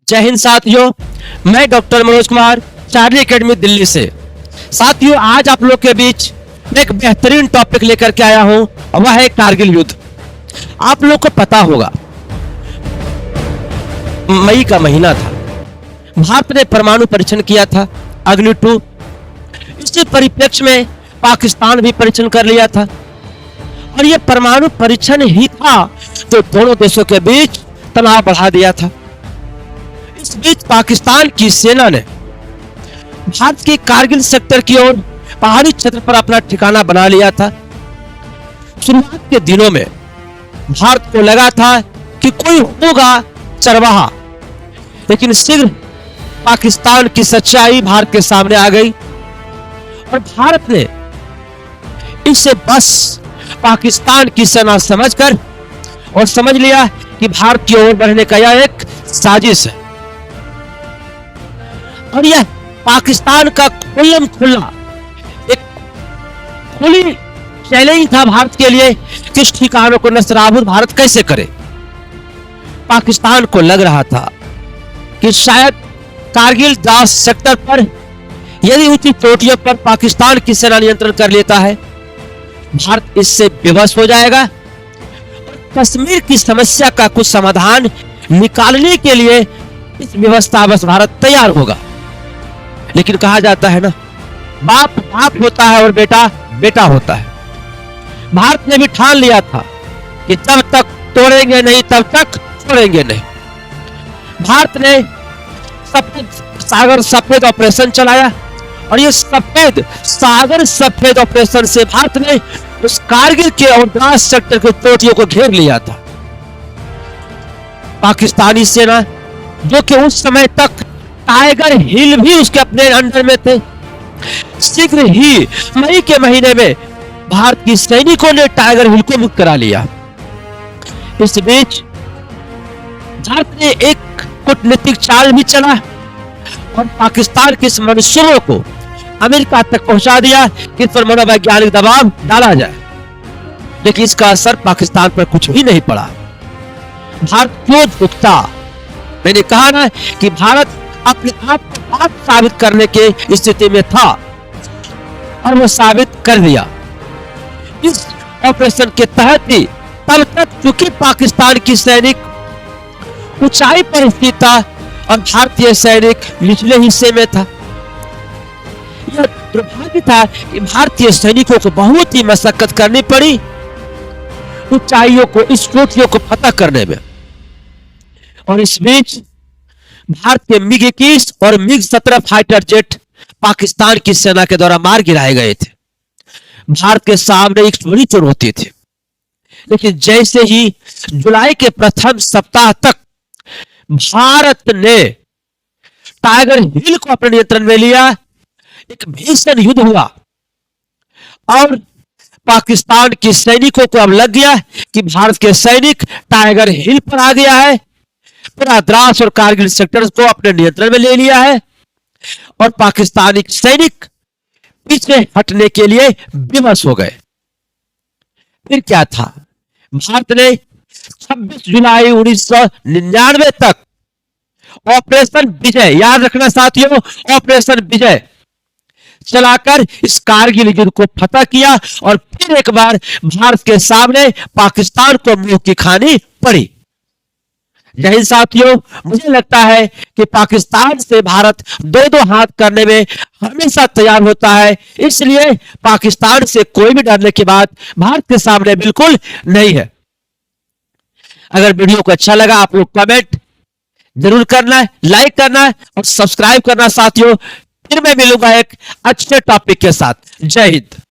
जय हिंद साथियों, मैं doctor Manoj Kumar, Charlie academy Delhi से। साथियों, आज आप लोग के बीच एक बेहतरीन टॉपिक लेकर के आया हूं, वह है कारगिल युद्ध। आप लोग को पता होगा, मई का महीना था, भारत ने परमाणु परीक्षण किया था, अग्नि 2। इसी परिप्रेक्ष्य में पाकिस्तान भी परीक्षण कर लिया था, और यह परमाणु परीक्षण ही था जो दोनों देशों के बीच तनाव बढ़ा दिया था। इस बीच पाकिस्तान की सेना ने भारत के कारगिल सेक्टर की ओर पहाड़ी क्षेत्र पर अपना ठिकाना बना लिया था। शुरुआत के दिनों में भारत को लगा था कि कोई होगा चरवाहा, लेकिन शीघ्र पाकिस्तान की सच्चाई भारत के सामने आ गई और भारत ने इसे बस पाकिस्तान की सेना समझकर और समझ लिया कि भारत की ओर बढ़ने का यह एक साजिश है। और यह पाकिस्तान का खुल्लम खुल्ला एक खुली चैलेंज था भारत के लिए कि इस ठिकानों को नस्तानाबूद भारत कैसे करे। पाकिस्तान को लग रहा था कि शायद कारगिल द्रास सेक्टर पर यदि ऊंची चोटियों पर पाकिस्तान की सेना नियंत्रण कर लेता है, भारत इससे विवश हो जाएगा और कश्मीर की समस्या का कुछ समाधान निकालने के लिए इस व्यवस्था बस भारत तैयार होगा। लेकिन कहा जाता है ना, बाप बाप होता है और बेटा बेटा होता है। भारत ने भी ठान लिया था कि जब तक तोड़ेंगे नहीं तब तक छोड़ेंगे नहीं। भारत ने सागर सफेद ऑपरेशन चलाया और ये सफेद सागर सफेद ऑपरेशन से भारत ने उस कारगिल के और द्रास सेक्टर के चोटियों को घेर लिया था। पाकिस्तानी सेना, जो कि उस समय तक टाइगर हिल भी उसके अपने अंडर में थे, शीघ्र ही मई के महीने में भारत की सैनिकों ने टाइगर हिल को मुक्त करा लिया। इस बीच भारत ने एक कूटनीतिक चाल भी चला और पाकिस्तान के मंसूबों को अमेरिका तक पहुंचा दिया कि इस पर मनोवैज्ञानिक दबाव डाला जाए, लेकिन इसका असर पाकिस्तान पर कुछ भी नहीं पड़ा। भारत क्यों झुकता? मैंने कहा ना कि भारत अपने आप को बात साबित करने के स्थिति में था और वो साबित कर दिया। इस ऑपरेशन के तहत ही तब तक चूंकि पाकिस्तान की सैनिक ऊंचाई पर स्थित था और भारतीय सैनिक निचले हिस्से में था। यह दुर्भाग्य था कि भारतीय सैनिकों को बहुत ही मशक्कत करनी पड़ी ऊंचाइयों को, इस चोटियों को फतह करने में। और इस बीच भारत के MiG-21 और MiG-17 फाइटर जेट पाकिस्तान की सेना के द्वारा मार गिराए गए थे। भारत के सामने एक बड़ी चुनौती थी, लेकिन जैसे ही जुलाई के प्रथम सप्ताह तक भारत ने टाइगर हिल को अपने नियंत्रण में लिया, एक भीषण युद्ध हुआ और पाकिस्तान के सैनिकों को अब लग गया कि भारत के सैनिक टाइगर हिल पर आ गया है, पूरा द्रास और कारगिल सेक्टर को अपने नियंत्रण में ले लिया है और पाकिस्तानी सैनिक पीछे हटने के लिए विवश हो गए। फिर क्या था? भारत ने 26 जुलाई 1999 तक ऑपरेशन विजय, याद रखना साथियों, ऑपरेशन विजय चलाकर इस कारगिल युद्ध को फतह किया और फिर एक बार भारत के सामने पाकिस्तान को मुंह की खानी पड़ी। जय हिंद साथियों, मुझे लगता है कि पाकिस्तान से भारत दो हाथ करने में हमेशा तैयार होता है, इसलिए पाकिस्तान से कोई भी डरने की बात भारत के सामने बिल्कुल नहीं है। अगर वीडियो को अच्छा लगा, आप लोग कमेंट जरूर करना है, लाइक करना है और सब्सक्राइब करना साथियों। फिर मैं मिलूंगा एक अच्छे टॉपिक के साथ। जय हिंद।